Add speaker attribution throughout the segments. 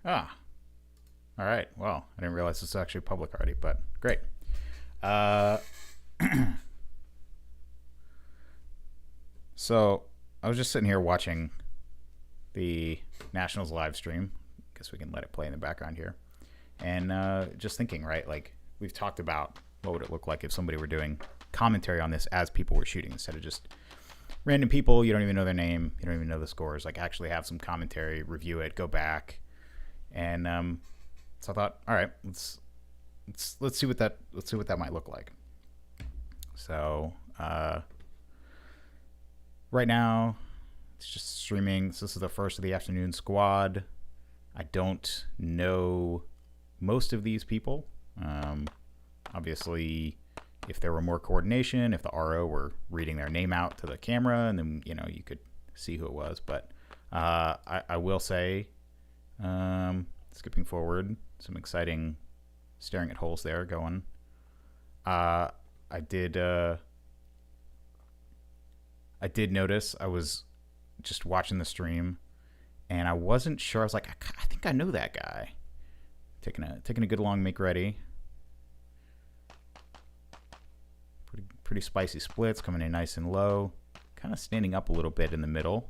Speaker 1: Ah, all right. Well, I didn't realize this was actually public already, but great. Uh, so I was just sitting here watching the Nationals live stream. Guess we can let it play in the background here. And just thinking, right, like we've talked about what would it look like if somebody were doing commentary on this as people were shooting instead of just random people. You don't even know their name. You don't even know the scores. Like actually have some commentary, review it, go back. And so I thought, all right, let's see what that might look like. So right now it's just streaming. So this is the first of the afternoon squad. I don't know most of these people. Obviously, if there were more coordination, if the RO were reading their name out to the camera, and then you could see who it was. But I will say, skipping forward, some exciting staring at holes there going. I did notice. I was just watching the stream, and I wasn't sure. I was like, I think I know that guy. Taking a good long make ready. Pretty spicy splits, coming in nice and low. Kind of standing up a little bit in the middle.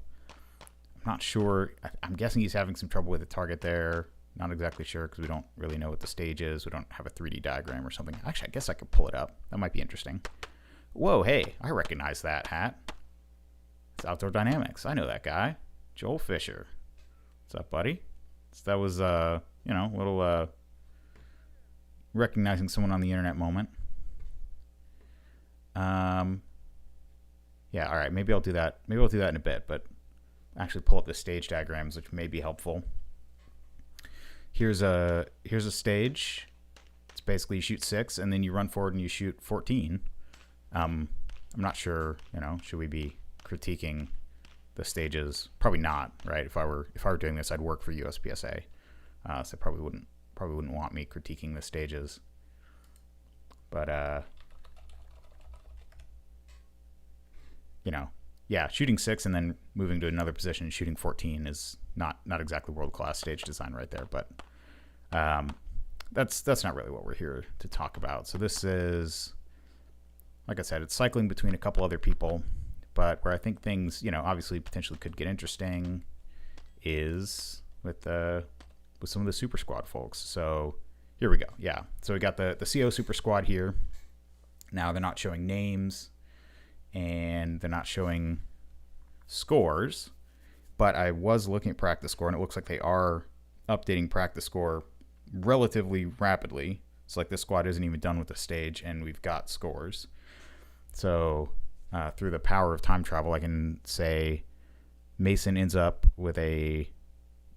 Speaker 1: I'm not sure. I'm guessing he's having some trouble with the target there. Not exactly sure because we don't really know what the stage is. We don't have a 3D diagram or something. Actually, I guess I could pull it up. That might be interesting. Whoa, hey, I recognize that hat. It's Outdoor Dynamics. I know that guy. Joel Fisher. What's up, buddy? So that was, a little recognizing someone on the internet moment. Yeah, all right, maybe I'll do that. Maybe I'll do that in a bit, but actually pull up the stage diagrams, which may be helpful. Here's a stage. It's basically you shoot 6, and then you run forward and you shoot 14. I'm not sure, should we be critiquing the stages? Probably not, right? If I were doing this, I'd work for USPSA, so probably wouldn't want me critiquing the stages. But yeah, shooting 6 and then moving to another position and shooting 14 is not exactly world-class stage design right there. But that's not really what we're here to talk about. So this is, like I said, it's cycling between a couple other people. But where I think things, obviously potentially could get interesting is with some of the Super Squad folks. So here we go. Yeah. So we got the CO Super Squad here. Now they're not showing names and they're not showing scores, but I was looking at practice score and it looks like they are updating practice score relatively rapidly. So like this squad isn't even done with the stage and we've got scores. So through the power of time travel, I can say Mason ends up with a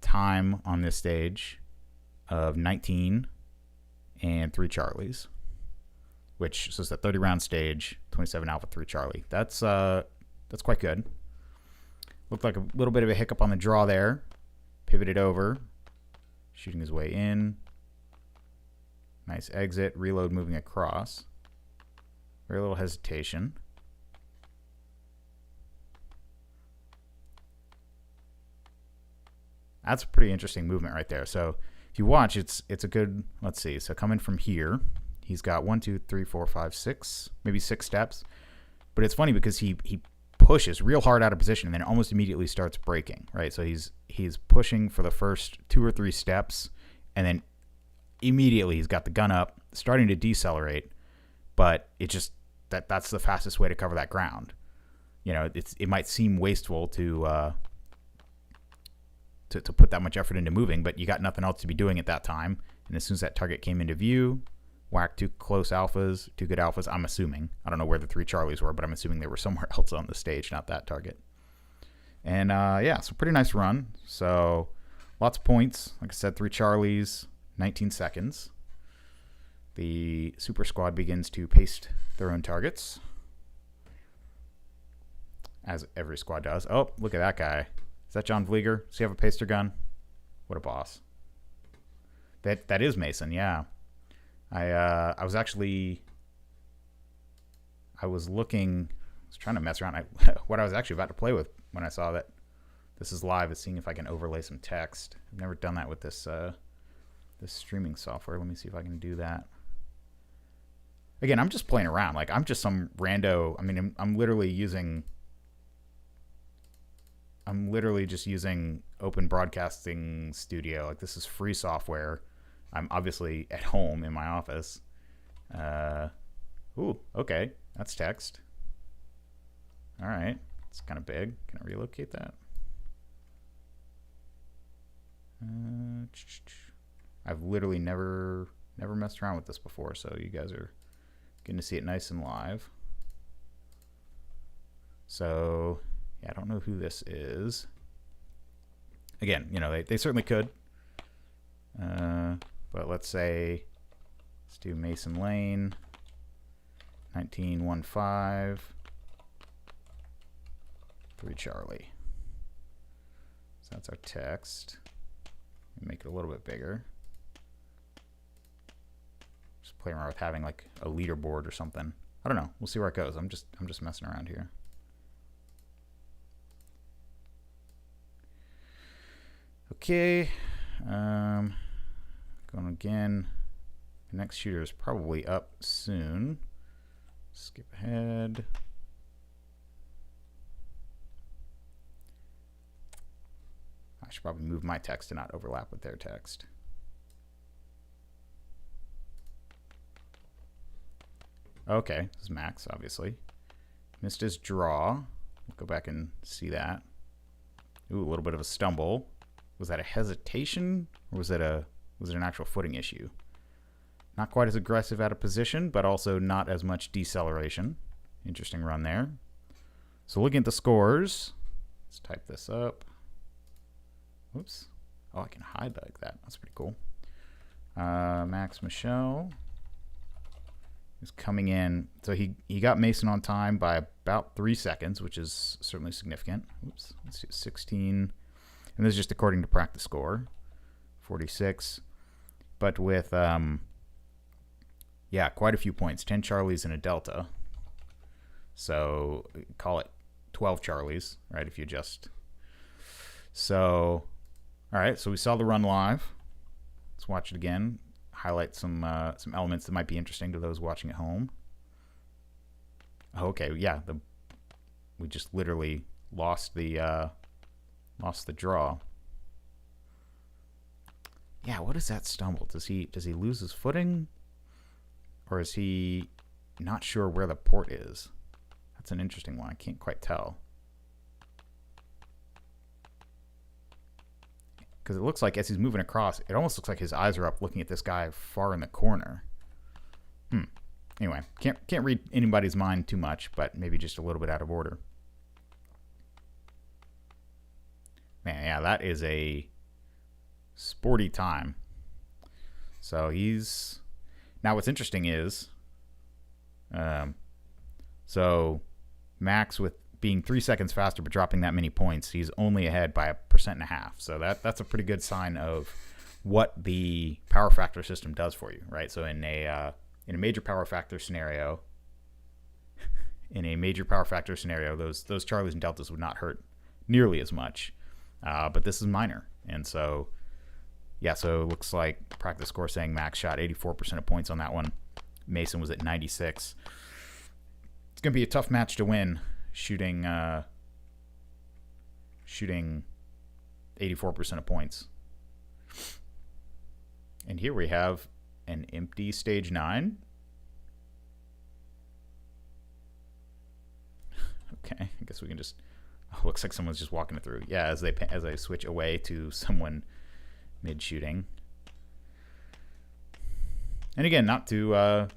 Speaker 1: time on this stage of 19 and 3 Charlies, which so it's a 30-round stage, 27 Alpha, 3 Charlie. That's quite good. Looked like a little bit of a hiccup on the draw there. Pivoted over, shooting his way in. Nice exit, reload moving across. Very little hesitation. That's a pretty interesting movement right there. So if you watch, it's a good, let's see. So coming from here, he's got 1, 2, 3, 4, 5, 6, maybe 6 steps. But it's funny because he pushes real hard out of position and then almost immediately starts braking, right? So he's pushing for the first 2 or 3 steps and then immediately he's got the gun up, starting to decelerate, but it just that's the fastest way to cover that ground. It might seem wasteful to put that much effort into moving, but you got nothing else to be doing at that time. And as soon as that target came into view, whack 2 close alphas, 2 good alphas, I'm assuming. I don't know where the 3 Charlies were, but I'm assuming they were somewhere else on the stage, not that target. And yeah, so pretty nice run. So lots of points. Like I said, 3 Charlies, 19 seconds. The Super Squad begins to paste their own targets, as every squad does. Oh, look at that guy. Is that John Vlieger? Does he have a paster gun? What a boss. That is Mason, yeah. I was trying to mess around. What I was actually about to play with when I saw that this is live, is seeing if I can overlay some text. I've never done that with this this streaming software. Let me see if I can do that. Again, I'm just playing around. Like, I'm just some rando. I mean, I'm literally just using Open Broadcasting Studio. Like, this is free software. I'm obviously at home in my office. Ooh, okay, that's text. All right, it's kind of big. Can I relocate that? I've literally never messed around with this before, so you guys are getting to see it nice and live. So, yeah, I don't know who this is. Again, you know, they certainly could. But let's say, let's do Mason Lane, 1915, 3 Charlie. So that's our text. Make it a little bit bigger. Just play around with having like a leaderboard or something. I don't know. We'll see where it goes. I'm just messing around here. Okay. Going again. The next shooter is probably up soon. Skip ahead. I should probably move my text to not overlap with their text. Okay, this is Max, obviously. Missed his draw. We'll go back and see that. Ooh, a little bit of a stumble. Was that a hesitation, or was it an actual footing issue? Not quite as aggressive out of position, but also not as much deceleration. Interesting run there. So looking at the scores, let's type this up. Oops. Oh, I can hide like that. That's pretty cool. Max Michel is coming in. So he got Mason on time by about 3 seconds, which is certainly significant. Oops. Let's do 16. And this is just according to practice score. 46. But with, yeah, quite a few points. 10 Charlies and a delta. So call it 12 Charlies, right, if you adjust. So... all right, so we saw the run live. Let's watch it again. Highlight some elements that might be interesting to those watching at home. Oh, okay, yeah, we just literally lost the draw. Yeah, what is that stumble? Does he lose his footing, or is he not sure where the port is? That's an interesting one. I can't quite tell. Because it looks like as he's moving across, it almost looks like his eyes are up looking at this guy far in the corner. Anyway, can't read anybody's mind too much, but maybe just a little bit out of order. Man, yeah, that is a sporty time. So he's... now what's interesting is... so Max with being 3 seconds faster but dropping that many points, he's only ahead by 1.5%. So that's a pretty good sign of what the power factor system does for you, right? So in a major power factor scenario, those Charlies and Deltas would not hurt nearly as much, but this is minor. And so, yeah, so it looks like practice score saying Max shot 84% of points on that one. Mason was at 96. It's going to be a tough match to win. Shooting 84% of points. And here we have an empty stage 9. Okay, I guess we can just... oh, looks like someone's just walking it through. Yeah, as I switch away to someone mid-shooting. And again, not to...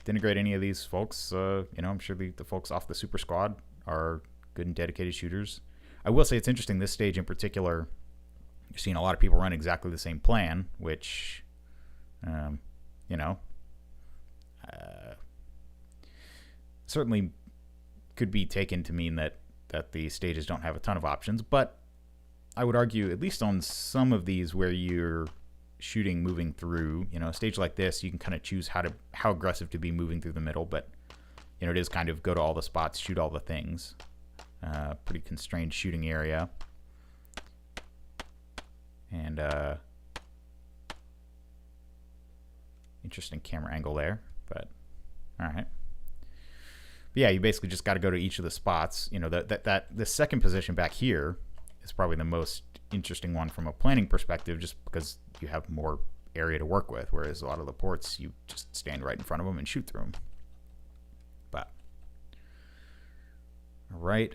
Speaker 1: denigrate any of these folks. I'm sure the folks off the super squad are good and dedicated shooters. I will say it's interesting, this stage in particular, you're seeing a lot of people run exactly the same plan, which, certainly could be taken to mean that the stages don't have a ton of options. But I would argue, at least on some of these where you're shooting moving through, a stage like this, you can kind of choose how aggressive to be moving through the middle, but it is kind of go to all the spots, shoot all the things. Pretty constrained shooting area. And interesting camera angle there, but all right. But yeah, you basically just got to go to each of the spots. You know, the second position back here is probably the most interesting one from a planning perspective, just because you have more area to work with, whereas a lot of the ports, you just stand right in front of them and shoot through them. But all right.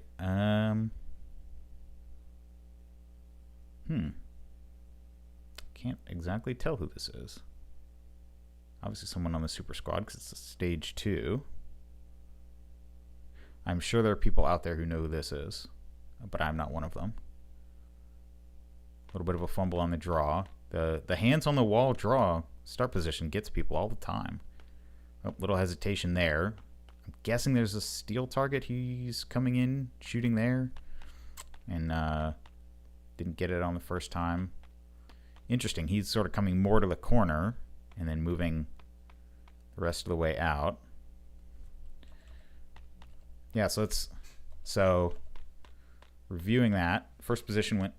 Speaker 1: Can't exactly tell who this is. Obviously someone on the super squad, because it's a stage 2. I'm sure there are people out there who know who this is, but I'm not one of them. A little bit of a fumble on the draw. The hands on the wall draw start position gets people all the time. Oh, little hesitation there. I'm guessing there's a steel target. He's coming in, shooting there, and didn't get it on the first time. Interesting. He's sort of coming more to the corner and then moving the rest of the way out. Yeah, so reviewing that, first position went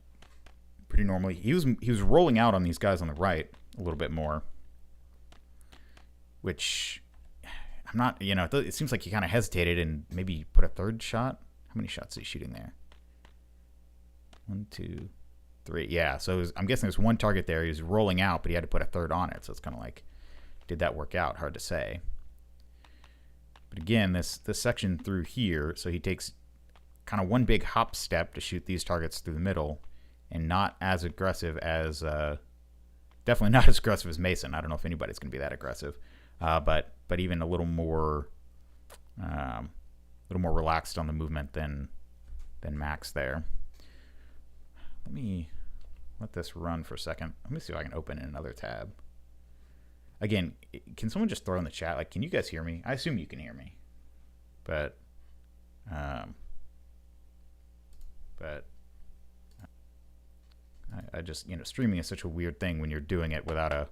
Speaker 1: pretty normally. He was rolling out on these guys on the right a little bit more, which I'm not, you know, it seems like he kind of hesitated and maybe put a third shot. How many shots is he shooting there? 1, 2, 3. Yeah, so I'm guessing there's one target there. He was rolling out, but he had to put a third on it. So it's kind of like, did that work out? Hard to say. But again, this section through here, so he takes kind of one big hop step to shoot these targets through the middle, and not as aggressive as, definitely not as aggressive as Mason. I don't know if anybody's going to be that aggressive, but even a little more relaxed on the movement than Max there. Let me let this run for a second. Let me see if I can open in another tab. Again, can someone just throw in the chat? Like, can you guys hear me? I assume you can hear me, but I just, you know, streaming is such a weird thing when you're doing it without a.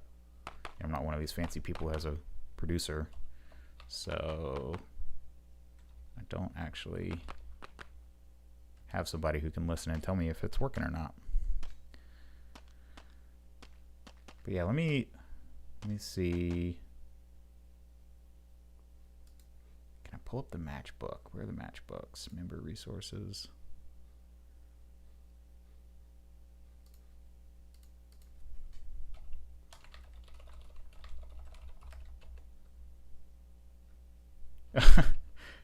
Speaker 1: I'm not one of these fancy people who has a producer, so I don't actually have somebody who can listen and tell me if it's working or not. But yeah, let me see. Can I pull up the matchbook? Where are the matchbooks? Member resources.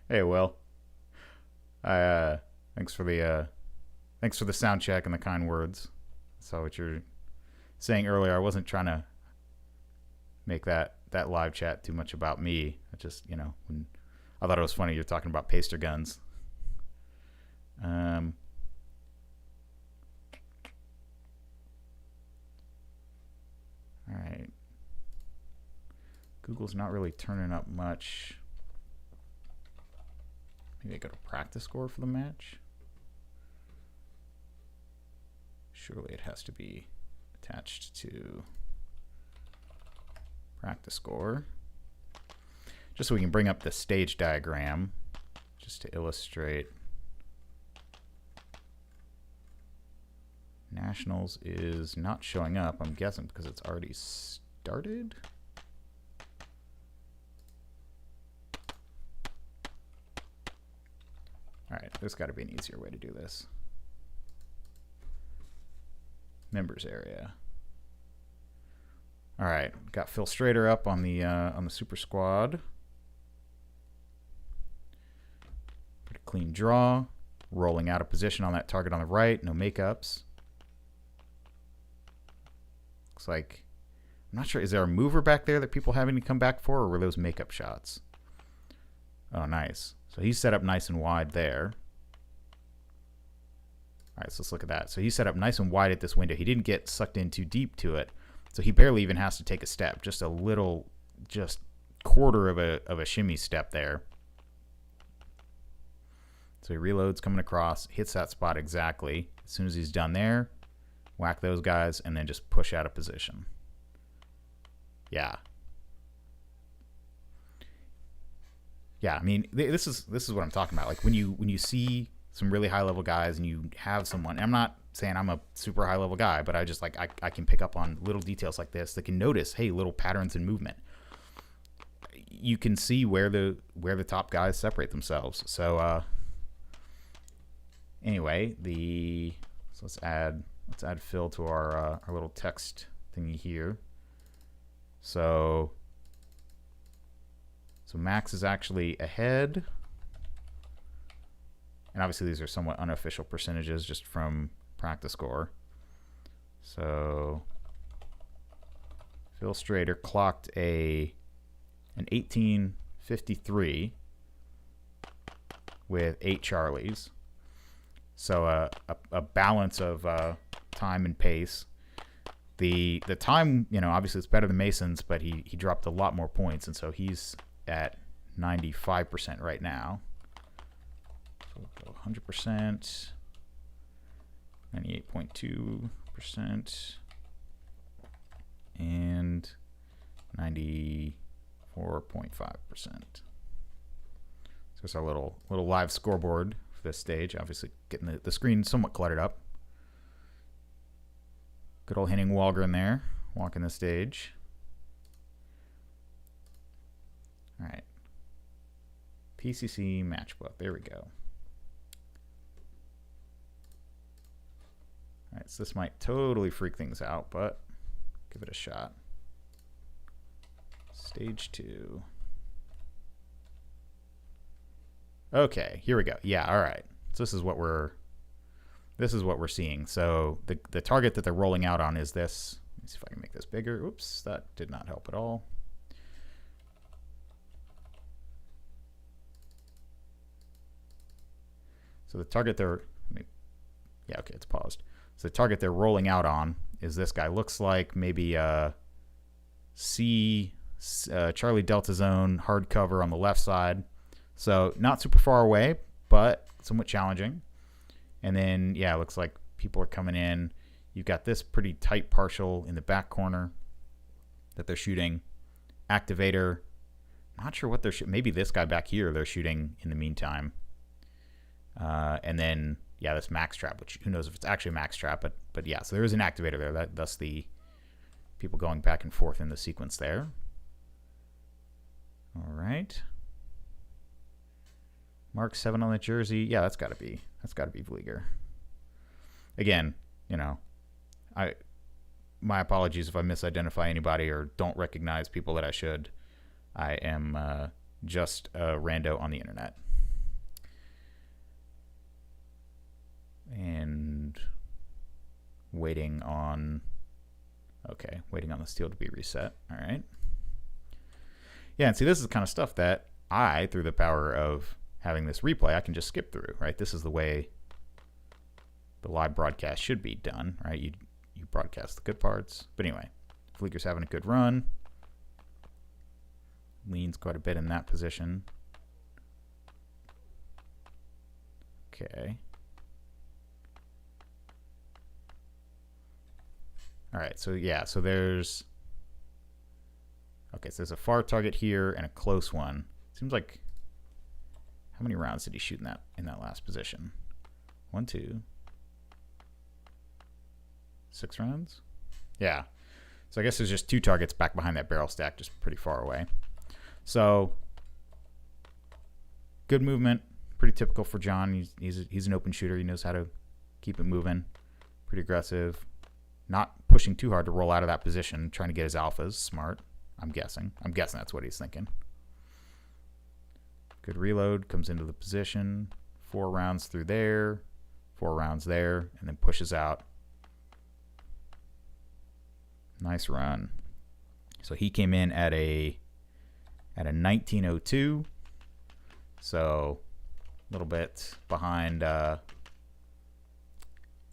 Speaker 1: Hey, Will. Thanks for the sound check and the kind words. I saw what you're saying earlier. I wasn't trying to make that live chat too much about me. I just, you know, I thought it was funny you're talking about paster guns. All right. Google's not really turning up much. Maybe I go to practice score for the match. Surely it has to be attached to practice score. Just so we can bring up the stage diagram, just to illustrate. Nationals is not showing up, I'm guessing because it's already started. All right, there's got to be an easier way to do this. Members area. All right, got Phil Strader up on the super squad. Pretty clean draw. Rolling out of position on that target on the right. No makeups. Looks like, I'm not sure. Is there a mover back there that people having to come back for, or were those makeup shots? Oh, nice. So he's set up nice and wide there. All right, so let's look at that. So he's set up nice and wide at this window. He didn't get sucked in too deep to it, so he barely even has to take a step. Just a little, just quarter of a shimmy step there. So he reloads coming across, hits that spot exactly. As soon as he's done there, whack those guys, and then just push out of position. Yeah. Yeah, I mean, this is what I'm talking about. Like when you see some really high level guys and you have someone, I'm not saying I'm a super high level guy, but I just like I can pick up on little details like this that can notice, hey, little patterns in movement. You can see where the top guys separate themselves. So anyway, so let's add fill to our little text thingy here. So Max is actually ahead. And obviously these are somewhat unofficial percentages just from practice score. So Phil Strader clocked an 18:53 with 8 Charlies. So a balance of time and pace. The time, obviously it's better than Mason's, but he dropped a lot more points, and so he's at 95% right now. So 100%, 98.2%, and 94.5%. So it's our little live scoreboard for this stage. Obviously getting the screen somewhat cluttered up. Good old Henning Wahlgren there, walking the stage. All right. PCC matchbook. There we go. All right, so this might totally freak things out, but give it a shot. Stage 2. Okay, here we go. Yeah, all right. So this is what we're seeing. So the target that they're rolling out on is this. Let me see if I can make this bigger. Oops, that did not help at all. So the target it's paused. So the target they're rolling out on is this guy. Looks like maybe Charlie Delta Zone hardcover on the left side. So not super far away, but somewhat challenging. And then, yeah, it looks like people are coming in. You've got this pretty tight partial in the back corner that they're shooting. Activator. Not sure what they're shooting. Maybe this guy back here they're shooting in the meantime. And then, yeah, this max trap, which who knows if it's actually a max trap, but yeah, so there is an activator there. Thus the people going back and forth in the sequence there. All right. Mark 7 on the jersey. Yeah, that's got to be Vlieger. Again, my apologies if I misidentify anybody or don't recognize people that I should. I am just a rando on the internet. And waiting on the steel to be reset. All right. Yeah, and see, this is the kind of stuff that I, through the power of having this replay, I can just skip through, right? This is the way the live broadcast should be done, right? You broadcast the good parts. But anyway, Vlieger's having a good run. Leans quite a bit in that position. Okay. All right, so yeah, so there's a far target here and a close one. Seems like, how many rounds did he shoot in that last position? 1, 2, 6 rounds? Yeah. So I guess there's just 2 targets back behind that barrel stack, just pretty far away. So good movement, pretty typical for John. He's an open shooter. He knows how to keep it moving. Pretty aggressive. Not pushing too hard to roll out of that position, trying to get his alphas. Smart, I'm guessing. That's what he's thinking. Good reload, comes into the position. 4 rounds through there, 4 rounds there, and then pushes out. Nice run. So he came in at a 19:02. So a little bit behind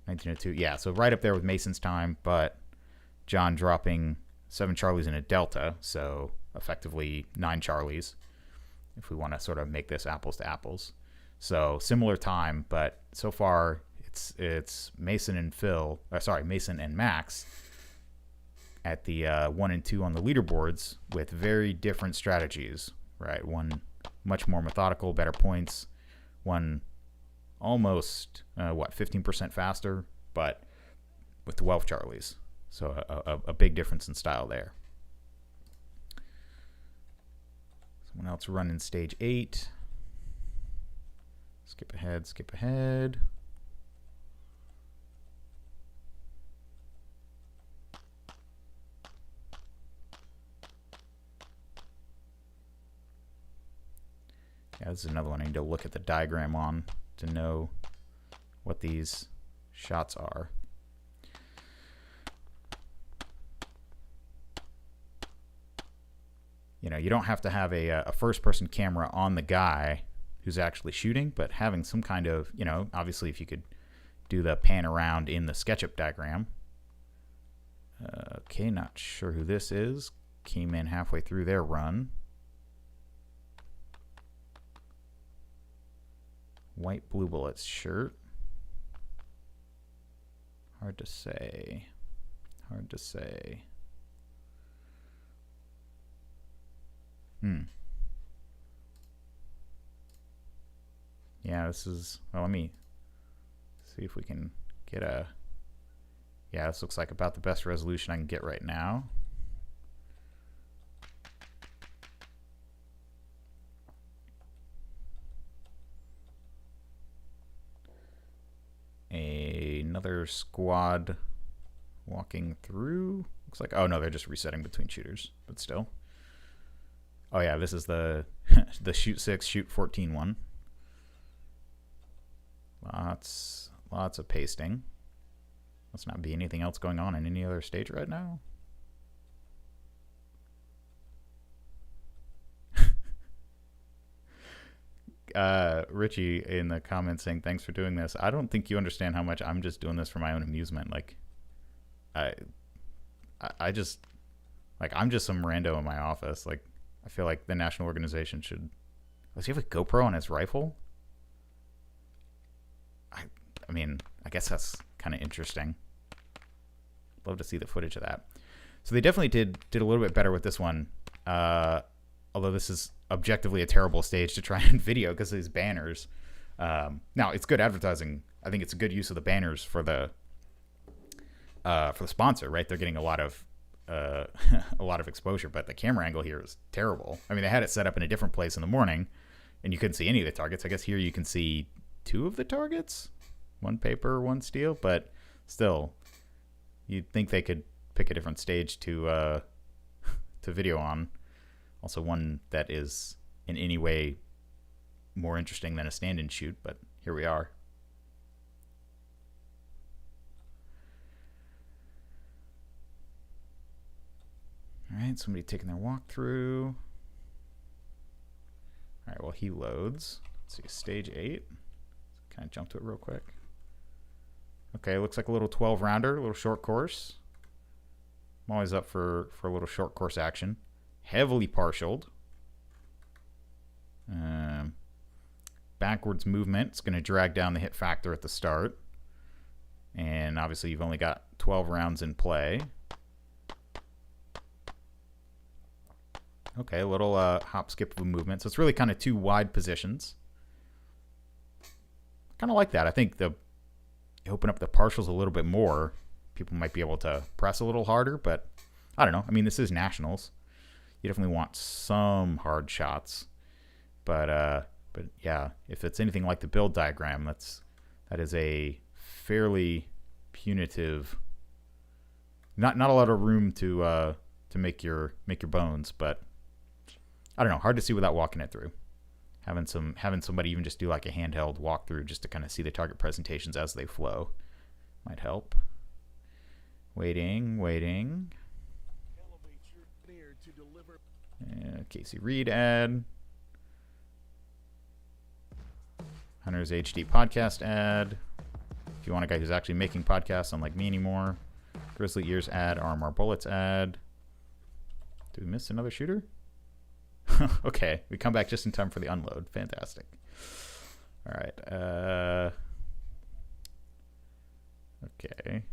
Speaker 1: 19:02. Yeah, so right up there with Mason's time, but John dropping 7 Charlies in a delta, so effectively 9 Charlies, if we want to sort of make this apples to apples. So similar time, but so far it's Mason and Mason and Max at the 1 and 2 on the leaderboards with very different strategies, right? One much more methodical, better points. One almost 15% faster but with 12 Charlies. So a big difference in style there. Someone else running stage 8. Skip ahead, skip ahead. Yeah, this is another one I need to look at the diagram on to know what these shots are. You know, you don't have to have a first-person camera on the guy who's actually shooting, but having some kind of, you know, obviously if you could do the pan around in the SketchUp diagram. Okay, not sure who this is. Came in halfway through their run. White Blue Bullets shirt. Hard to say. Hard to say. Yeah, this is, well, let me see if we can get a, yeah, this looks like about the best resolution I can get right now. Another squad walking through. Looks like, oh no, they're just resetting between shooters, but still. Oh yeah, this is the the shoot 6, shoot 14 one. Lots of pasting. Must not be anything else going on in any other stage right now. Richie in the comments saying thanks for doing this. I don't think you understand how much I'm just doing this for my own amusement. Like I just, like, I'm just some rando in my office. Like, I feel like the national organization should. Does he have a GoPro on his rifle? I mean, I guess that's kind of interesting. Love to see the footage of that. So they definitely did a little bit better with this one. Although this is objectively a terrible stage to try and video because of these banners. Now it's good advertising. I think it's a good use of the banners for the sponsor, right? They're getting a lot of exposure, but the camera angle here is terrible. I mean, they had it set up in a different place in the morning, and you couldn't see any of the targets. I guess here you can see 2 of the targets, 1 paper, 1 steel, but still, you'd think they could pick a different stage to video on. Also, one that is in any way more interesting than a stand-in shoot, but here we are. All right, somebody taking their walkthrough. All right, well, he loads. Let's see, stage 8. Kind of jump to it real quick. Okay, looks like a little 12-rounder, a little short course. I'm always up for a little short course action. Heavily partialed. Backwards movement. It's going to drag down the hit factor at the start. And obviously you've only got 12 rounds in play. Okay, a little hop skip of a movement. So it's really kind of 2 wide positions. Kind of like that. I think you open up the partials a little bit more, people might be able to press a little harder, but I don't know. I mean, this is nationals. You definitely want some hard shots, but yeah, if it's anything like the build diagram, that is a fairly punitive. Not a lot of room to make your bones, but I don't know. Hard to see without walking it through. Having somebody even just do like a handheld walkthrough just to kind of see the target presentations as they flow might help. Waiting. Casey Reed ad. Hunter's HD podcast ad. If you want a guy who's actually making podcasts, unlike me anymore. Grizzly Ears ad. RMR Bullets ad. Did we miss another shooter? Okay, we come back just in time for the unload. Fantastic. All right. Okay.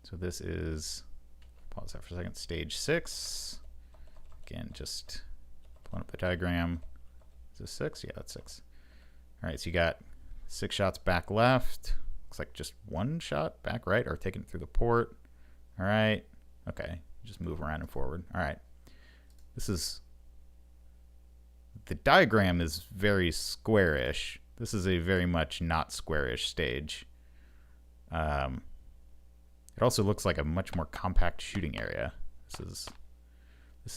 Speaker 1: So this is, pause that for a second, stage 6. Again, just pulling up the diagram. This this 6? Yeah, that's 6. All right, so you got 6 shots back left. Looks like just 1 shot back right, or taking it through the port. All right. Okay, just move around and forward. All right. This is... The diagram is very squarish. This is a very much not squarish stage. It also looks like a much more compact shooting area. This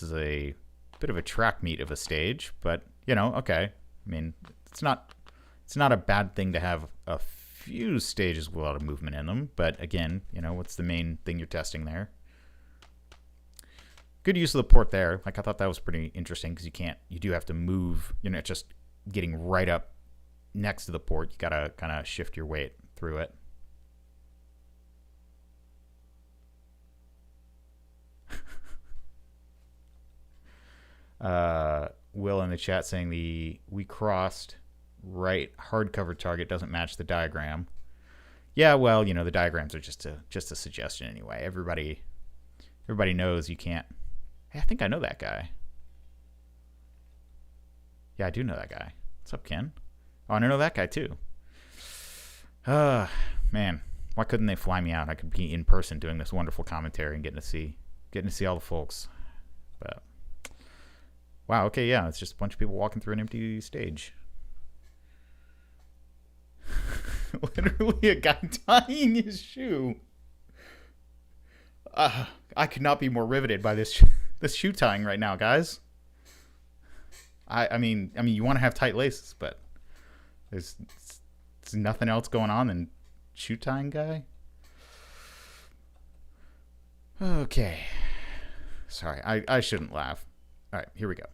Speaker 1: is a bit of a track meet of a stage, but you know, okay. I mean, it's not a bad thing to have a few stages with a lot of movement in them, but again, you know, what's the main thing you're testing there? Good use of the port there. Like, I thought that was pretty interesting because you do have to move, you know, just getting right up next to the port. You gotta kind of shift your weight through it. Will in the chat saying we crossed right hardcover target doesn't match the diagram. Yeah, well, you know, the diagrams are just a suggestion anyway. Everybody knows you can't. Hey, I think I know that guy. Yeah, I do know that guy. What's up, Ken? Oh, and I know that guy too. Man, why couldn't they fly me out? I could be in person doing this wonderful commentary and getting to see all the folks. But wow, okay, yeah, it's just a bunch of people walking through an empty stage. Literally a guy tying his shoe. I could not be more riveted by this shoe tying right now, guys. I mean, you want to have tight laces, but there's nothing else going on than shoe tying guy. Okay, sorry, I shouldn't laugh. All right, here we go.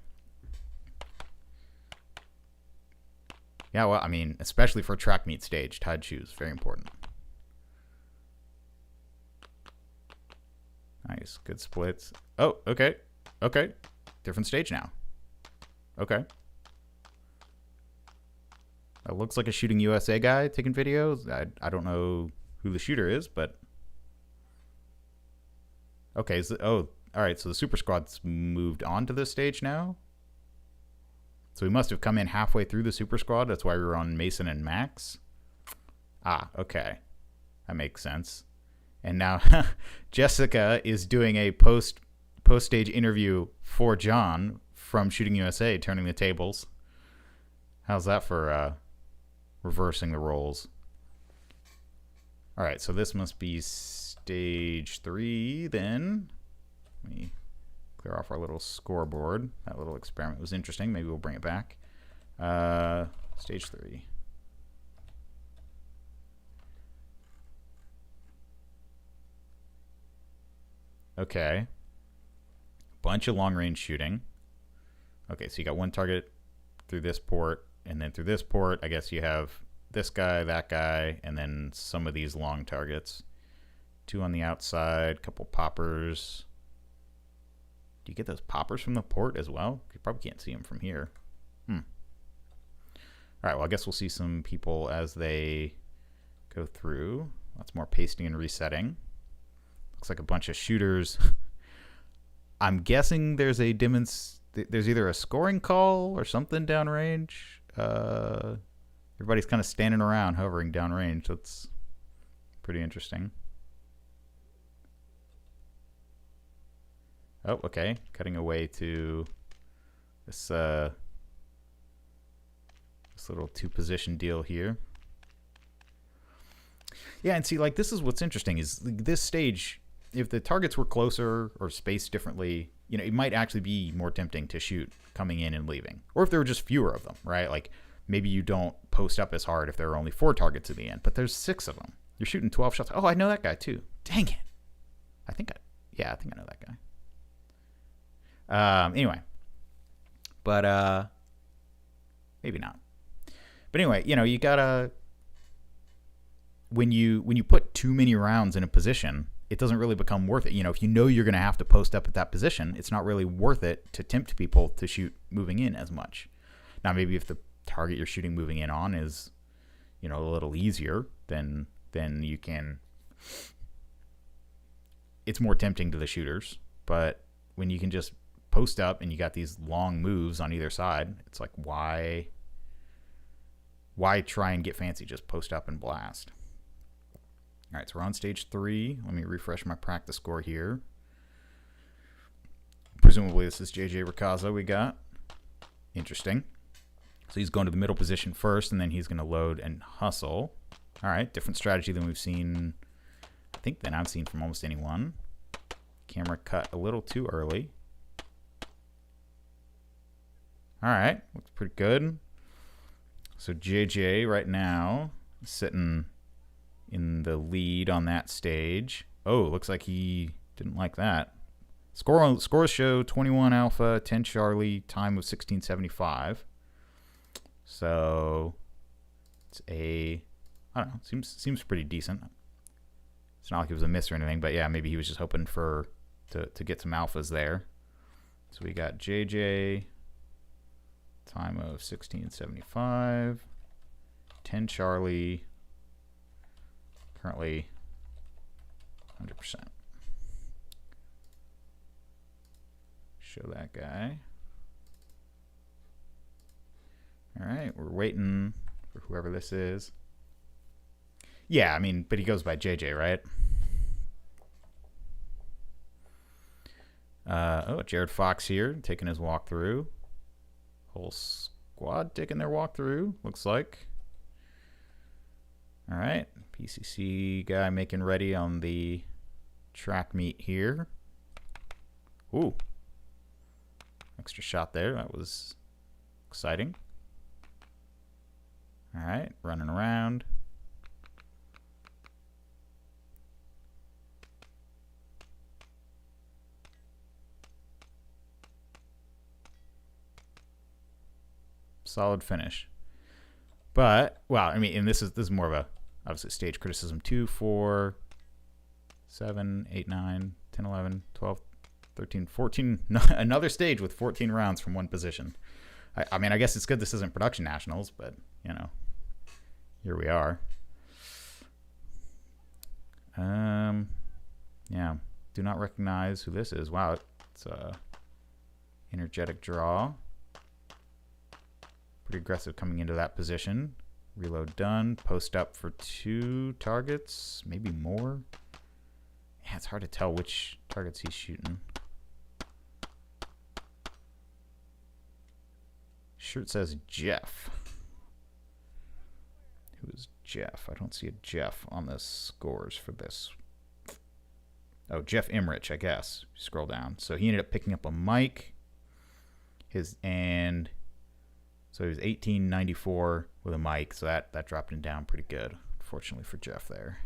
Speaker 1: Yeah, well, I mean, especially for a track meet stage, tied shoes, very important. Nice, good splits. Oh, okay, okay, different stage now. Okay. That looks like a Shooting USA guy taking videos. I don't know who the shooter is, but okay. So, oh, all right. So the Super Squad's moved on to this stage now. So we must have come in halfway through the Super Squad. That's why we were on Mason and Max. Ah, okay. That makes sense. And now Jessica is doing a post-stage interview for John from Shooting USA, turning the tables. How's that for reversing the roles? All right, so this must be stage 3 then. Let me clear off our little scoreboard. That little experiment was interesting. Maybe we'll bring it back. Stage 3. Okay. Bunch of long-range shooting. Okay, so you got one target through this port, and then through this port, I guess you have this guy, that guy, and then some of these long targets. 2 on the outside, couple poppers. Do you get those poppers from the port as well? You probably can't see them from here. All right, well, I guess we'll see some people as they go through. Lots more pasting and resetting. Looks like a bunch of shooters. I'm guessing there's there's either a scoring call or something downrange. Everybody's kind of standing around, hovering downrange. That's pretty interesting. Oh, okay. Cutting away to this this little 2-position deal here. Yeah, and see, like, this is what's interesting is this stage. If the targets were closer or spaced differently, you know, it might actually be more tempting to shoot coming in and leaving. Or if there were just fewer of them, right? Like, maybe you don't post up as hard if there are only 4 targets at the end, but there's 6 of them. You're shooting 12 shots. Oh, I know that guy too. Dang it. I think I know that guy. Anyway. But, maybe not. But anyway, you know, you gotta, when you put too many rounds in a position, it doesn't really become worth it. You know, if you know you're going to have to post up at that position, it's not really worth it to tempt people to shoot moving in as much. Now, maybe if the target you're shooting moving in on is, you know, a little easier, then you can, it's more tempting to the shooters. But when you can just post up and you got these long moves on either side. It's like, why try and get fancy? Just post up and blast. All right, so we're on stage 3. Let me refresh my practice score here. Presumably this is JJ Ricazza we got. Interesting. So he's going to the middle position first, and then he's going to load and hustle. All right, different strategy than we've seen, I think, than I've seen from almost anyone. Camera cut a little too early. All right, looks pretty good. So JJ right now sitting in the lead on that stage. Oh, looks like he didn't like that. Scores show 21 alpha, 10 Charlie, time of 16:75. So it's I don't know, seems pretty decent. It's not like it was a miss or anything, but yeah, maybe he was just hoping to get some alphas there. So we got JJ, time of 16:75, 10 Charlie, currently 100%. Show that guy. All right, we're waiting for whoever this is. Yeah, I mean, but he goes by JJ, right? Oh, Jared Fox here, taking his walkthrough. Whole squad taking their walkthrough, looks like. All right, PCC guy making ready on the track meet here. Ooh. Extra shot there. That was exciting. All right, running around. Solid finish. But, well, I mean, and this is more of a, obviously, stage criticism. 2, 4, 7, 8, 9, 10, 11, 12, 13, 14. Another stage with 14 rounds from one position. I mean, I guess it's good this isn't production nationals, but, you know, here we are. Yeah, do not recognize who this is. Wow, it's a energetic draw. Pretty aggressive coming into that position. Reload done. Post up for 2 targets, maybe more. Yeah, it's hard to tell which targets he's shooting. Shirt says Jeff. Who is Jeff? I don't see a Jeff on the scores for this. Oh, Jeff Emrich, I guess. Scroll down. So he ended up picking up a mic. So he was 1894 with a mic, so that dropped him down pretty good, fortunately for Jeff there.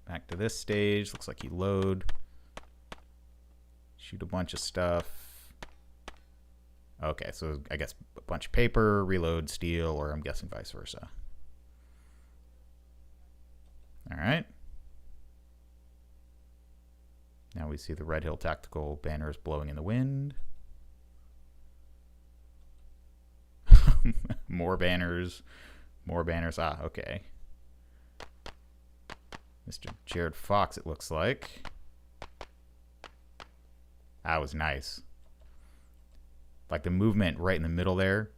Speaker 1: Back to this stage. Looks like he load. Shoot a bunch of stuff. Okay, so I guess a bunch of paper, reload, steal, or I'm guessing vice versa. All right. Now we see the Red Hill Tactical banners blowing in the wind. More banners. More banners. Ah, okay. Mr. Jared Fox, it looks like. That was nice. Like the movement right in the middle there.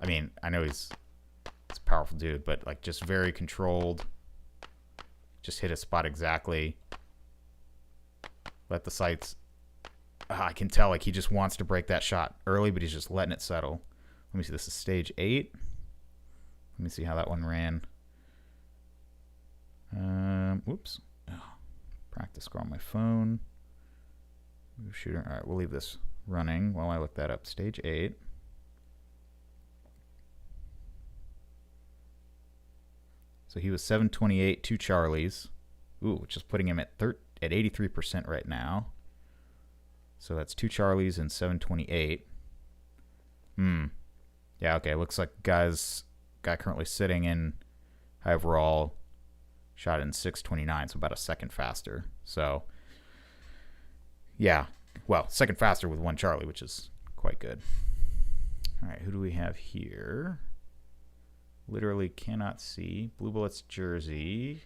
Speaker 1: I mean, I know he's a powerful dude, but like just very controlled. Just hit a spot exactly. Let the sights. I can tell like he just wants to break that shot early, but he's just letting it settle. Let me see. This is stage 8. Let me see how that one ran. Whoops. Oh, practice score on my phone. Move shooter. All right, we'll leave this running while I look that up. Stage 8. So he was 728, 2 Charlies. Ooh, which is putting him at 83% right now. So that's 2 Charlies and 728. Yeah, okay. Looks like guy currently sitting in high overall shot in 629, so about a second faster. So yeah, well, second faster with 1 Charlie, which is quite good. All right, who do we have here? Literally cannot see. Blue Bullets jersey.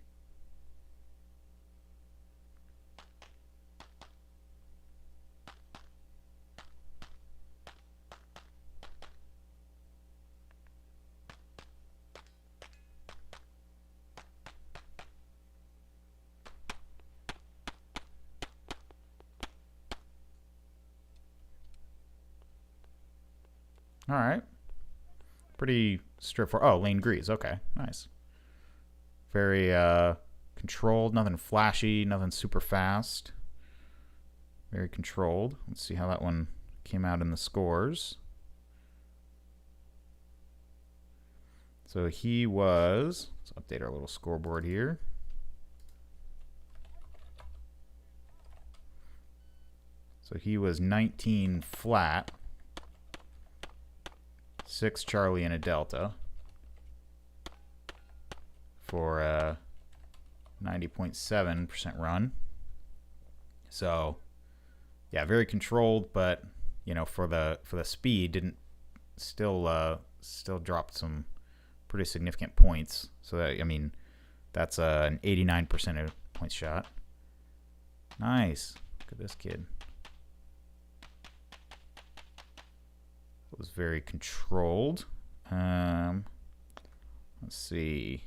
Speaker 1: All right. Pretty straightforward. Oh, lane grease. Okay, nice. Very controlled. Nothing flashy. Nothing super fast. Very controlled. Let's see how that one came out in the scores. So he was, let's update our little scoreboard here. So he was 19 flat, 6 Charlie and a Delta for a 90.7% run. So yeah, very controlled, but you know, for the speed, didn't still dropped some pretty significant points. So that, I mean, that's an 89% point shot. Nice. Look at this kid. It was very controlled. Let's see.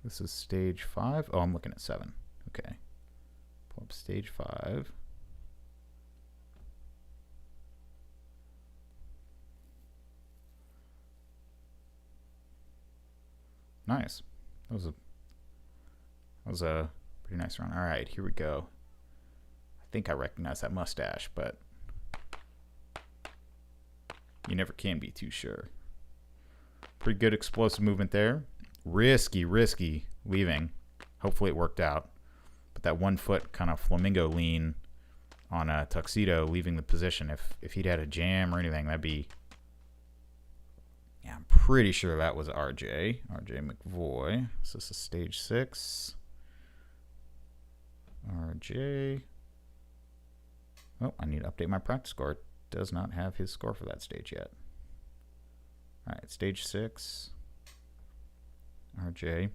Speaker 1: This is stage 5. Oh, I'm looking at 7. Okay. Pull up stage 5. Nice. That was a pretty nice run. All right, here we go. I think I recognize that mustache, but you never can be too sure. Pretty good explosive movement there. Risky leaving. Hopefully it worked out. But that 1 foot kind of flamingo lean on a tuxedo leaving the position. If he'd had a jam or anything, that'd be... Yeah, I'm pretty sure that was RJ McVoy. So this is stage 6. RJ. Oh, I need to update my practice score. It does not have his score for that stage yet. All right, stage 6. RJ.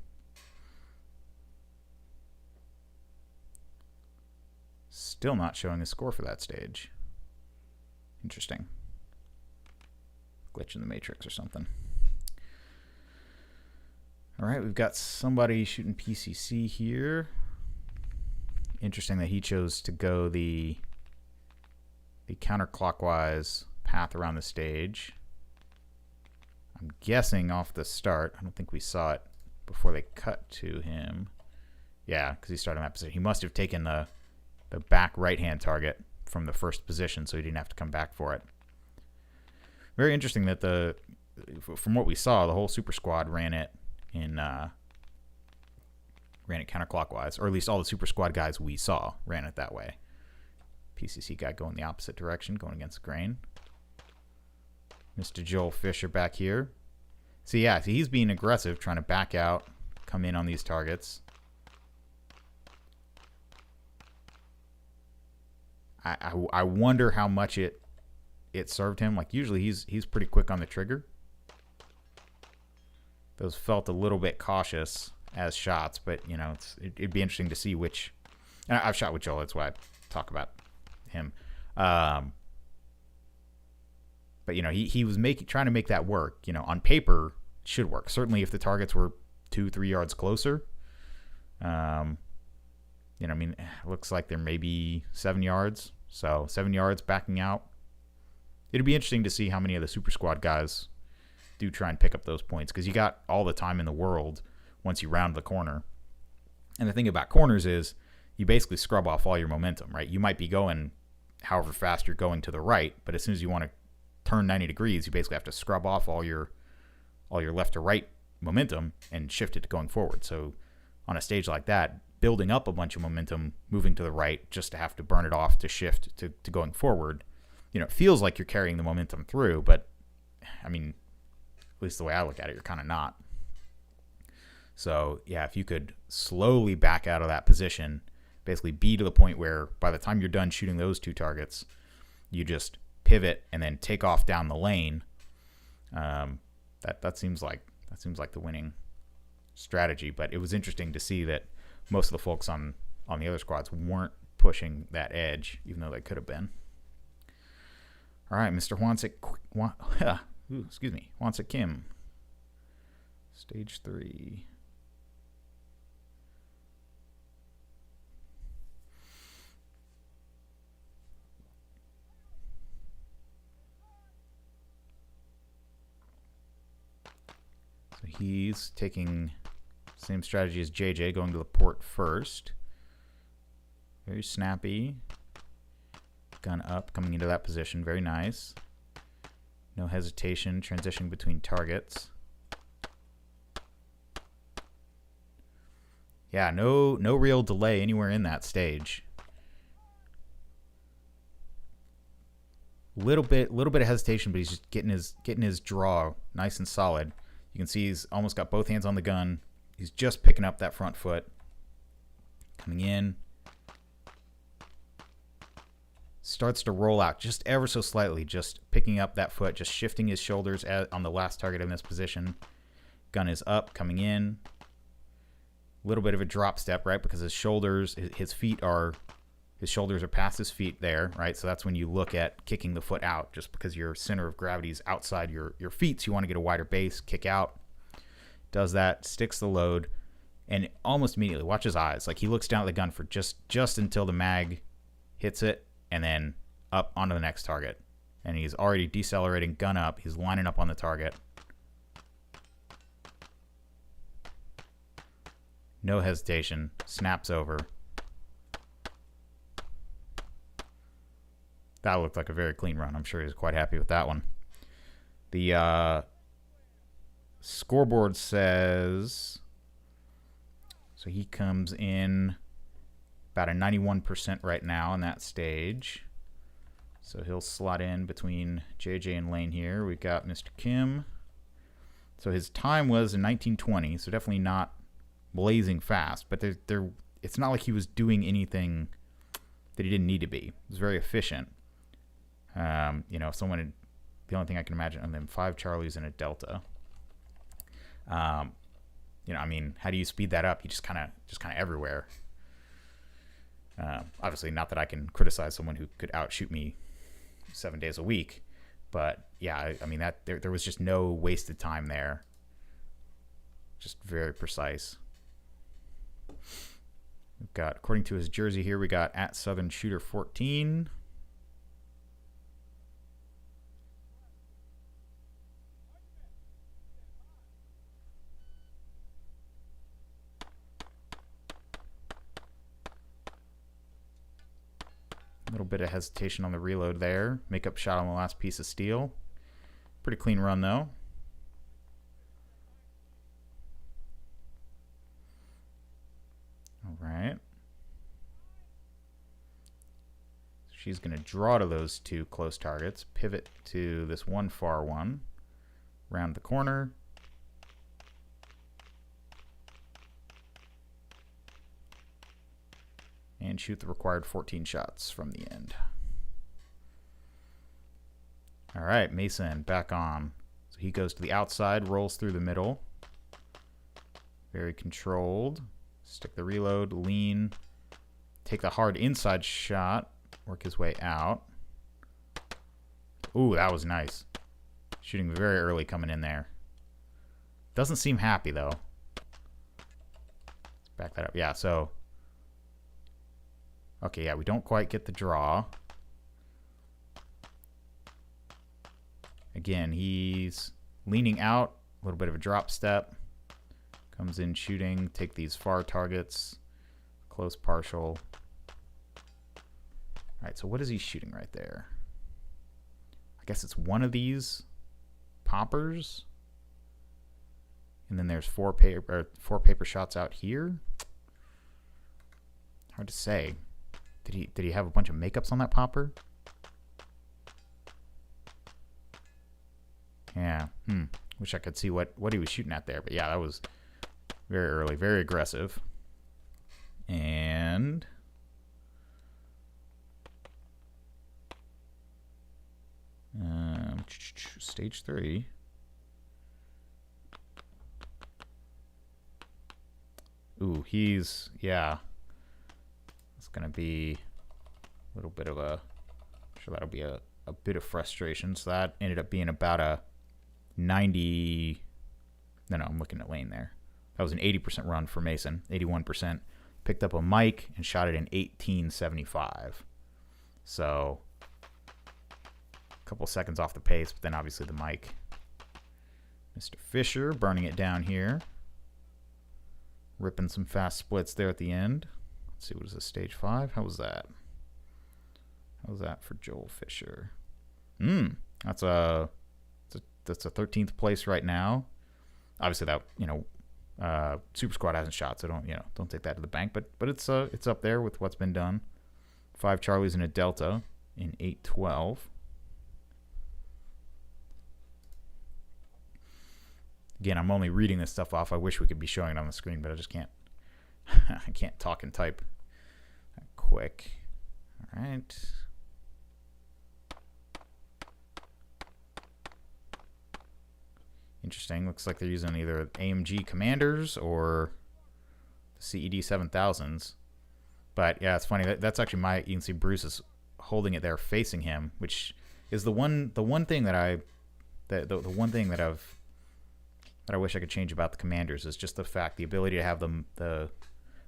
Speaker 1: Still not showing a score for that stage. Interesting. Glitch in the matrix or something. All right, we've got somebody shooting PCC here. Interesting that he chose to go the counterclockwise path around the stage. I'm guessing off the start. I don't think we saw it before they cut to him. Yeah, because he started in that position. He must have taken the back right-hand target from the first position, so he didn't have to come back for it. Very interesting that from what we saw, the whole super squad ran it counterclockwise, or at least all the super squad guys we saw ran it that way. PCC guy going the opposite direction, going against the grain. Mr. Joel Fisher back here. So yeah, he's being aggressive, trying to back out, come in on these targets. I wonder how much it served him. Like usually he's pretty quick on the trigger. Those felt a little bit cautious as shots, but you know it'd be interesting to see which. And I've shot with Joel, that's why I talk about him. But you know he was trying to make that work. You know, on paper it should work. Certainly if the targets were 2-3 yards closer. You know, I mean, it looks like they're maybe 7 yards. So 7 yards backing out. It'd be interesting to see how many of the super squad guys do try and pick up those points, because you got all the time in the world once you round the corner. And the thing about corners is you basically scrub off all your momentum, right? You might be going however fast you're going to the right, but as soon as you want to turn 90 degrees, you basically have to scrub off all your left to right momentum and shift it to going forward. So on a stage like that, building up a bunch of momentum, moving to the right just to have to burn it off to shift to going forward, you know, it feels like you're carrying the momentum through, but I mean, at least the way I look at it, you're kind of not. So yeah, if you could slowly back out of that position, basically be to the point where by the time you're done shooting those 2 targets, you just pivot and then take off down the lane. That seems like the winning strategy. But it was interesting to see that most of the folks on the other squads weren't pushing that edge, even though they could have been. All right, Mr. Hwansik Kim. Stage 3. So he's taking same strategy as JJ, going to the port first. Very snappy. Gun up, coming into that position. Very nice. No hesitation, transitioning between targets. Yeah, no real delay anywhere in that stage. Little bit of hesitation, but he's just getting his draw nice and solid. You can see he's almost got both hands on the gun. He's just picking up that front foot. Coming in. Starts to roll out just ever so slightly, just picking up that foot, just shifting his shoulders on the last target in this position. Gun is up, coming in. A little bit of a drop step, right? Because his shoulders are past his feet there, right? So that's when you look at kicking the foot out, just because your center of gravity is outside your feet, so you want to get a wider base, kick out. Does that, sticks the load, and almost immediately, watch his eyes. Like, he looks down at the gun for just until the mag hits it, and then up onto the next target. And he's already decelerating, gun up. He's lining up on the target. No hesitation. Snaps over. That looked like a very clean run. I'm sure he's quite happy with that one. The scoreboard says... So he comes in about a 91% right now in that stage. So he'll slot in between JJ and Lane here. We've got Mr. Kim. So his time was in 1920, so definitely not blazing fast, but it's not like he was doing anything that he didn't need to be. It was very efficient. You know, the only thing I can imagine, and then 5 Charlies and a Delta. You know, I mean, how do you speed that up? You just kind of everywhere. Obviously, not that I can criticize someone who could outshoot me 7 days a week, but yeah, I mean that there was just no wasted time there. Just very precise. We've got, according to his jersey here, we got at Southern Shooter 14. A little bit of hesitation on the reload there. Makeup shot on the last piece of steel. Pretty clean run, though. All right. She's going to draw to those 2 close targets. Pivot to this one far one. Round the corner. And shoot the required 14 shots from the end. All right, Mason back on. So he goes to the outside, rolls through the middle. Very controlled. Stick the reload, lean. Take the hard inside shot. Work his way out. Ooh, that was nice. Shooting very early coming in there. Doesn't seem happy, though. Let's back that up. Yeah, so... Okay, yeah, we don't quite get the draw. Again, he's leaning out, a little bit of a drop step. Comes in shooting, take these far targets, close partial. All right, so what is he shooting right there? I guess it's one of these poppers. And then there's 4 paper shots out here. Hard to say. Did he have a bunch of makeups on that popper? Yeah. Wish I could see what he was shooting at there. But yeah, that was very early, very aggressive. And stage 3. Ooh, yeah. It's going to be a little bit of I'm sure that'll be a bit of frustration. So that ended up being about a 90. No, I'm looking at Lane there. That was an 80% run for Mason, 81%. Picked up a mic and shot it in 18.75. So a couple seconds off the pace, but then obviously the mic Mr. Fisher burning it down here. Ripping some fast splits there at the end. Let's see, what is this, stage 5? How was that? How was that for Joel Fisher? That's a 13th place right now. Obviously, that, you know, Super Squad hasn't shot, so don't take that to the bank. But it's up there with what's been done. 5 Charlies and a Delta in 8-12. Again, I'm only reading this stuff off. I wish we could be showing it on the screen, but I just can't. I can't talk and type that quick. All right. Interesting. Looks like they're using either AMG Commanders or the CED 7000s. But yeah, it's funny. That's actually you can see Bruce is holding it there facing him, which is the one thing that I wish I could change about the Commanders is just the ability to have the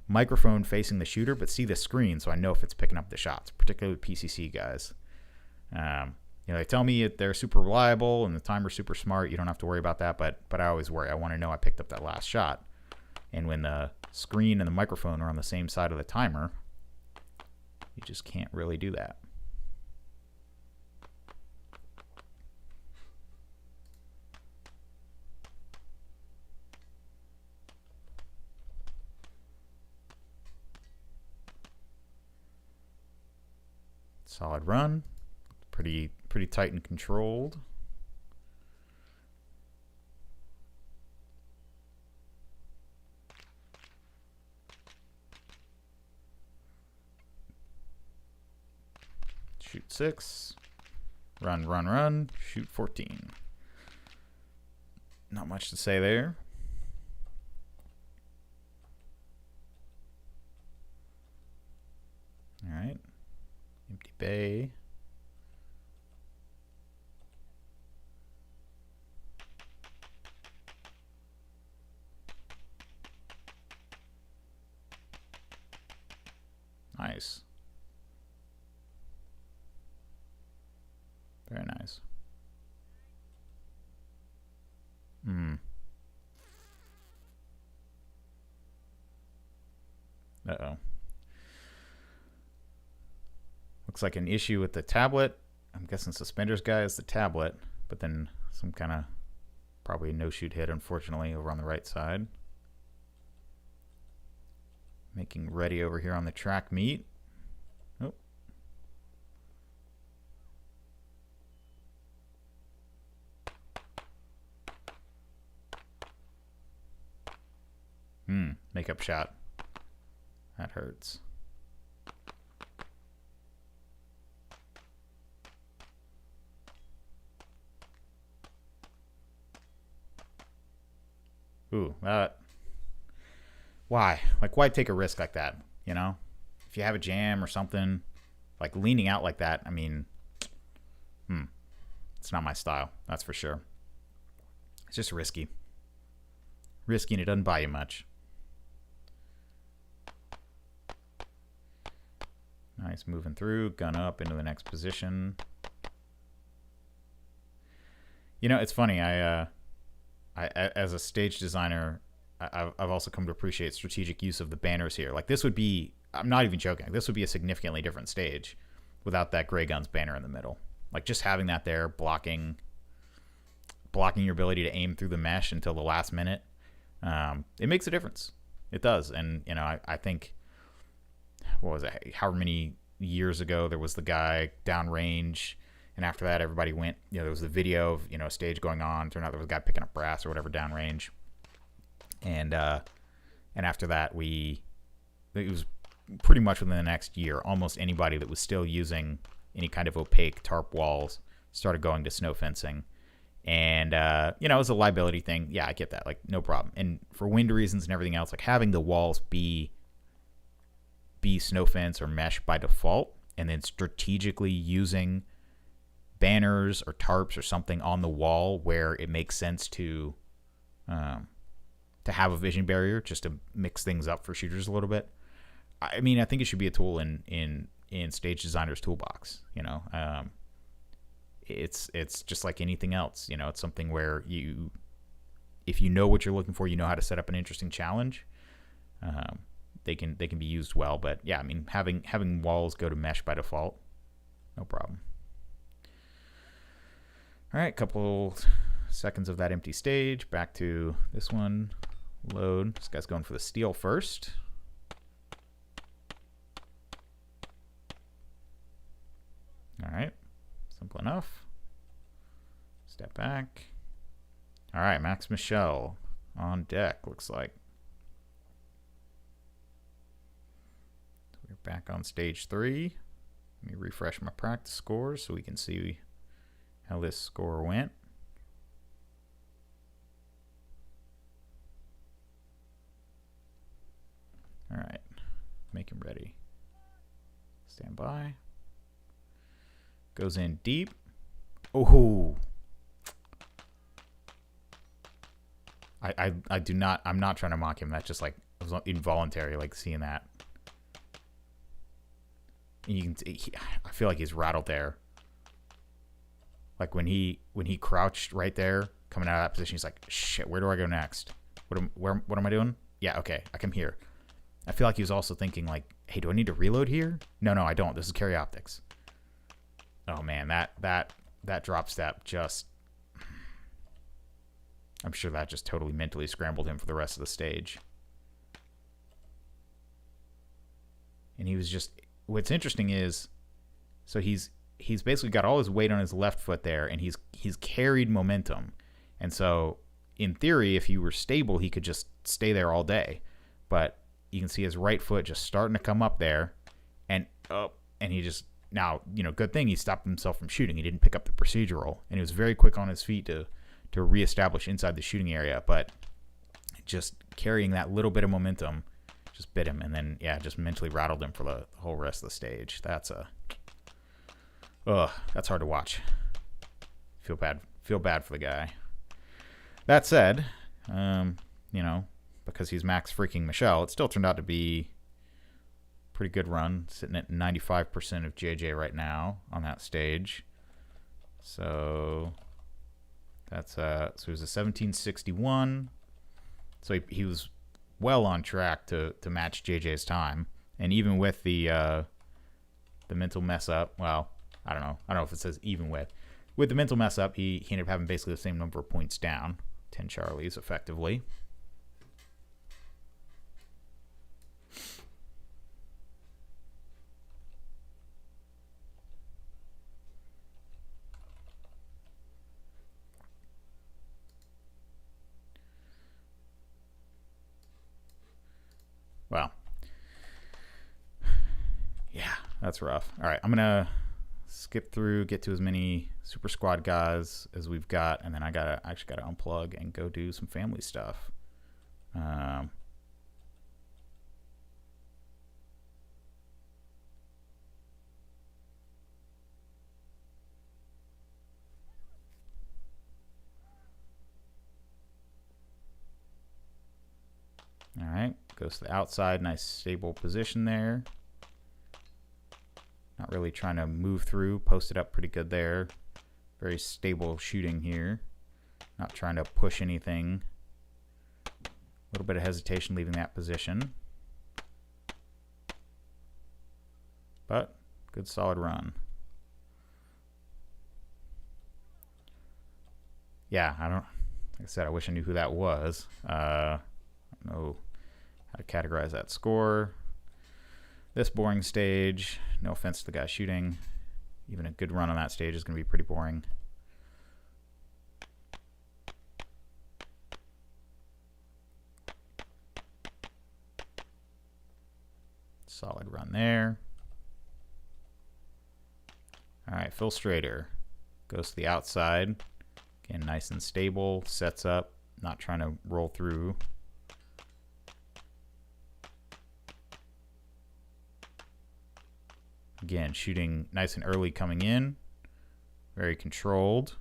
Speaker 1: microphone facing the shooter, but see the screen, so I know if it's picking up the shots, particularly PCC guys. You know, they tell me they're super reliable and the timer's super smart. You don't have to worry about that, but I always worry. I want to know I picked up that last shot. And when the screen and the microphone are on the same side of the timer, you just can't really do that. Solid run. Pretty tight and controlled. Shoot 6. Run. Shoot 14. Not much to say there. All right. Empty bay. Nice. Very nice. Uh-oh. Looks like an issue with the tablet. I'm guessing Suspenders guy is the tablet, but then some kind of probably no-shoot hit, unfortunately, over on the right side. Making ready over here on the track meet. Oh. Makeup shot. That hurts. Ooh, why? Like, why take a risk like that? You know, if you have a jam or something, like leaning out like that, I mean, it's not my style. That's for sure. It's just risky. Risky, and it doesn't buy you much. Nice, moving through, gun up into the next position. You know, it's funny. I as a stage designer, I've also come to appreciate strategic use of the banners here. Like, this would be, I'm not even joking, this would be a significantly different stage without that Gray Guns banner in the middle. Like, just having that there, blocking your ability to aim through the mesh until the last minute, it makes a difference. It does. And, you know, I think, what was it, however many years ago, there was the guy downrange, and after that, everybody went, you know, there was the video of, you know, a stage going on. Turned out there was a guy picking up brass or whatever downrange. And after that, it was pretty much within the next year, almost anybody that was still using any kind of opaque tarp walls started going to snow fencing. And, you know, it was a liability thing. Yeah, I get that. Like, no problem. And for wind reasons and everything else, like, having the walls be snow fence or mesh by default, and then strategically using banners or tarps or something on the wall where it makes sense to have a vision barrier just to mix things up for shooters a little bit. I mean, I think it should be a tool in stage designer's toolbox. You know, it's just like anything else. You know, it's something where you if you know what you're looking for, you know how to set up an interesting challenge. They can be used well. But yeah, I mean, having walls go to mesh by default, no problem. All right, couple seconds of that empty stage. Back to this one. Load. This guy's going for the steal first. All right, simple enough. Step back. All right, Max Michel on deck, looks like. We're back on stage 3. Let me refresh my practice scores so we can see how this score went. All right, make him ready. Stand by. Goes in deep. Oh, I do not. I'm not trying to mock him. That's just like, it was involuntary. Like seeing that. You can. I feel like he's rattled there. Like when he crouched right there, coming out of that position, he's like, shit. Where do I go next? What am I doing? Yeah, okay, I come here. I feel like he was also thinking like, hey, do I need to reload here? No, I don't. This is carry optics. Oh man, that drop step just, I'm sure that just totally mentally scrambled him for the rest of the stage. And he was just, what's interesting is, so he's basically got all his weight on his left foot there, and he's carried momentum. And so in theory, if he were stable, he could just stay there all day. But you can see his right foot just starting to come up there, and he just, now, you know, good thing he stopped himself from shooting. He didn't pick up the procedural, and he was very quick on his feet to reestablish inside the shooting area. But just carrying that little bit of momentum just bit him, and then yeah, just mentally rattled him for the whole rest of the stage. That's hard to watch. Feel bad for the guy. That said, you know, because he's Max freaking Michel, it still turned out to be pretty good run, sitting at 95% of JJ right now on that stage. So that's so it was a 1761. So he was well on track to match JJ's time, and even with the mental mess up, well, I don't know if it says even with the mental mess up, he ended up having basically the same number of points down, 10 Charlies effectively. Well, yeah, that's rough. All right, I'm going to skip through, get to as many Super Squad guys as we've got, and then I actually got to unplug and go do some family stuff. All right, goes to the outside, nice stable position there. Not really trying to move through, posted up pretty good there. Very stable shooting here. Not trying to push anything. A little bit of hesitation leaving that position. But good solid run. Yeah, like I said, I wish I knew who that was. I don't know how to categorize that score. This boring stage, no offense to the guy shooting, even a good run on that stage is going to be pretty boring. Solid run there. All right, Phil Strader goes to the outside. Again, nice and stable, sets up, not trying to roll through. Again, shooting nice and early coming in. Very controlled.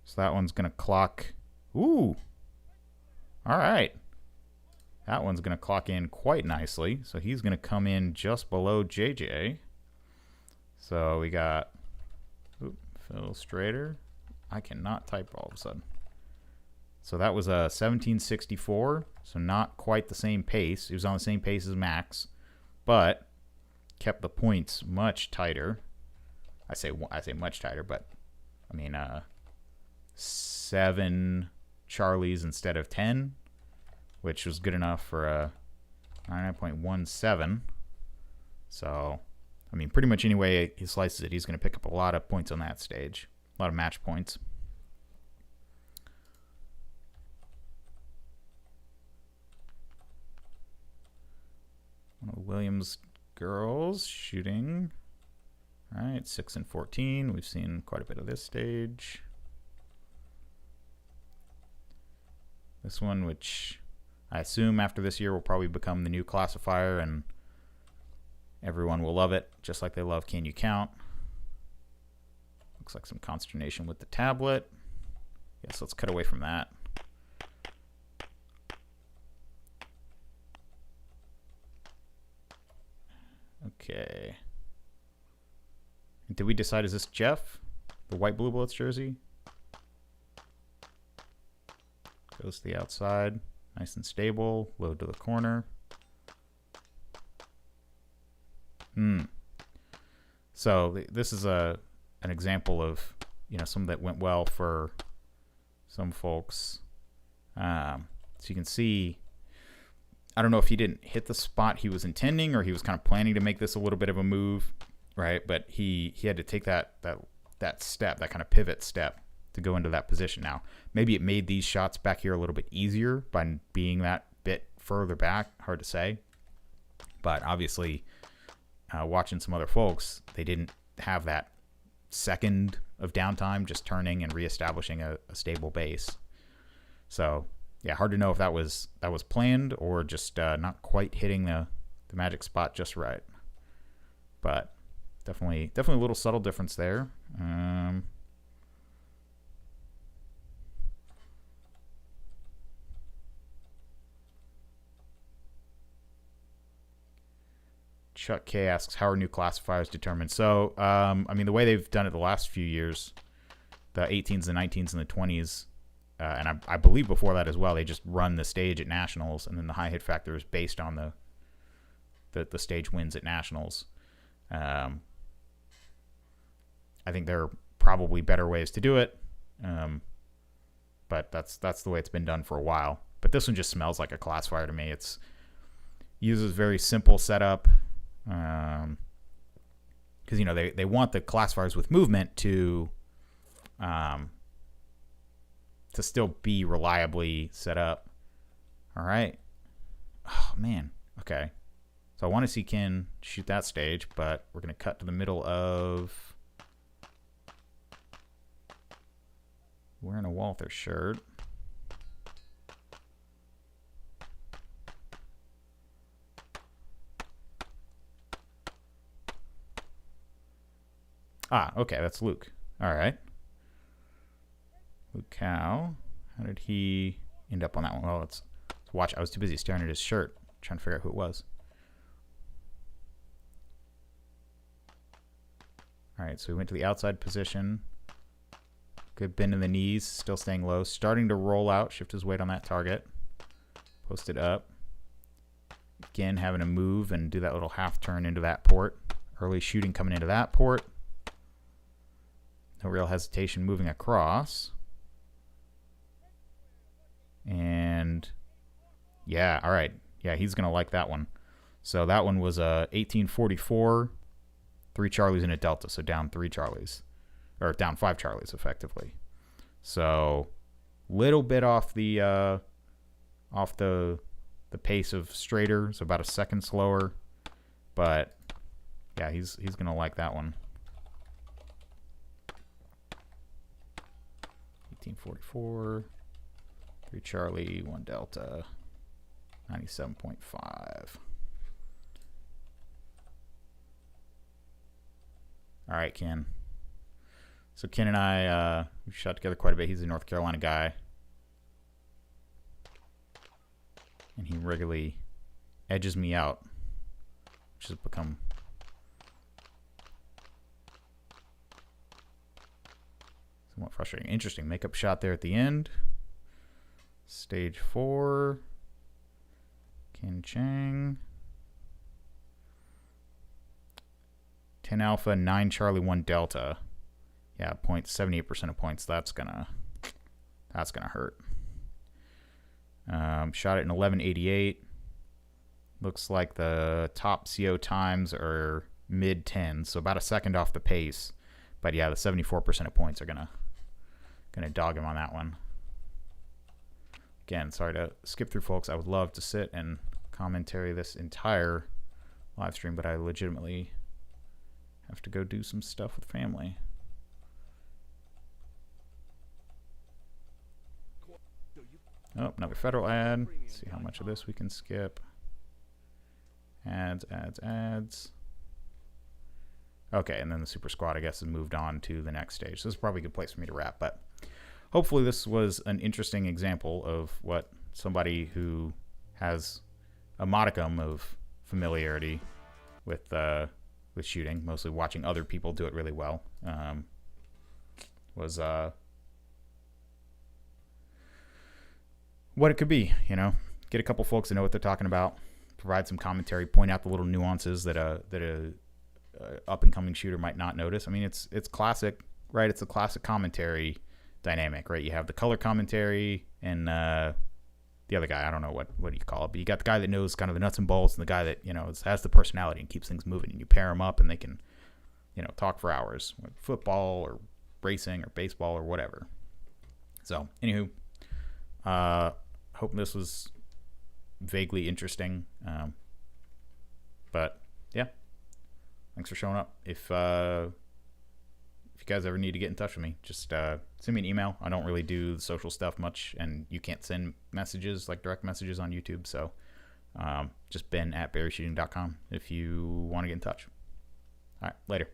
Speaker 1: So that one's going to clock. Ooh. All right. That one's going to clock in quite nicely. So he's going to come in just below JJ. So we got Phil Strader. I cannot type all of a sudden. So that was a 1764, so not quite the same pace. He was on the same pace as Max, but kept the points much tighter. I say much tighter, but I mean 7 Charlies instead of 10, which was good enough for a 99.17. So, I mean, pretty much any way he slices it, he's going to pick up a lot of points on that stage, a lot of match points. One of the Williams girls shooting. All right, 6 and 14. We've seen quite a bit of this stage. This one, which I assume after this year will probably become the new classifier, and everyone will love it, just like they love Can You Count? Looks like some consternation with the tablet. Yes, let's cut away from that. Okay. Did we decide, is this Jeff? The white Blue Bullets jersey? Goes to the outside. Nice and stable. Load to the corner. So this is an example of, you know, some that went well for some folks. So you can see, I don't know if he didn't hit the spot he was intending, or he was kind of planning to make this a little bit of a move, right? But he had to take that step, that kind of pivot step, to go into that position. Now, maybe it made these shots back here a little bit easier by being that bit further back. Hard to say. But obviously, watching some other folks, they didn't have that second of downtime, just turning and reestablishing a stable base. So, yeah, hard to know if that was planned or just not quite hitting the magic spot just right. But definitely a little subtle difference there. Chuck K asks, how are new classifiers determined? So, I mean, the way they've done it the last few years, the 18s, the 19s, and the 20s, and I believe before that as well, they just run the stage at nationals, and then the high hit factor is based on the stage wins at nationals. I think there are probably better ways to do it, but that's the way it's been done for a while. But this one just smells like a classifier to me. It's uses very simple setup. Because, you know, they want the classifiers with movement to still be reliably set up. All right. Oh, man. Okay. So I want to see Ken shoot that stage, but we're going to cut to the middle of wearing a Walther shirt. Ah, okay, that's Luke. All right. Luke Cow. How did he end up on that one? Well, let's watch. I was too busy staring at his shirt, trying to figure out who it was. All right, so we went to the outside position. Good bend in the knees, still staying low. Starting to roll out, shift his weight on that target. Post it up. Again, having to move and do that little half turn into that port. Early shooting coming into that port. No real hesitation moving across. And yeah, all right. Yeah, he's going to like that one. So that one was a 1844, 3 Charlies and a Delta. So down 3 Charlies, or down 5 Charlies effectively. So little bit off the pace of Strader. So about a second slower. But yeah, he's going to like that one. 1844, 3 Charlie, 1 Delta, 97.5. All right, Ken. So Ken and I, we shot together quite a bit. He's a North Carolina guy. And he regularly edges me out, which has become somewhat frustrating. Interesting makeup shot there at the end. Stage 4. Ken Chang. 10 Alpha, 9 Charlie, 1 Delta. Yeah, 78% of points. That's gonna hurt. Shot it in 1188. Looks like the top CO times are mid 10s, so about a second off the pace. But yeah, the 74% of points are gonna dog him on that one. Again, sorry to skip through, folks. I would love to sit and commentary this entire live stream, but I legitimately have to go do some stuff with family. Oh, another federal ad. Let's see how much of this we can skip. Ads. Okay, and then the Super Squad, I guess, has moved on to the next stage. So this is probably a good place for me to wrap, but hopefully this was an interesting example of what somebody who has a modicum of familiarity with shooting, mostly watching other people do it really well, was what it could be. You know, get a couple folks to know what they're talking about, provide some commentary, point out the little nuances that a up and coming shooter might not notice. I mean, it's classic, right? It's a classic commentary dynamic, right? You have the color commentary and the other guy, I don't know what do you call it, but you got the guy that knows kind of the nuts and bolts and the guy that, you know, has the personality and keeps things moving, and you pair them up and they can, you know, talk for hours, like football or racing or baseball or whatever. So anywho, hope this was vaguely interesting, but yeah, thanks for showing up. If you guys ever need to get in touch with me, just send me an email. I don't really do the social stuff much, and you can't send messages, like direct messages on YouTube, so just ben@berryshooting.com if you want to get in touch. All right, later.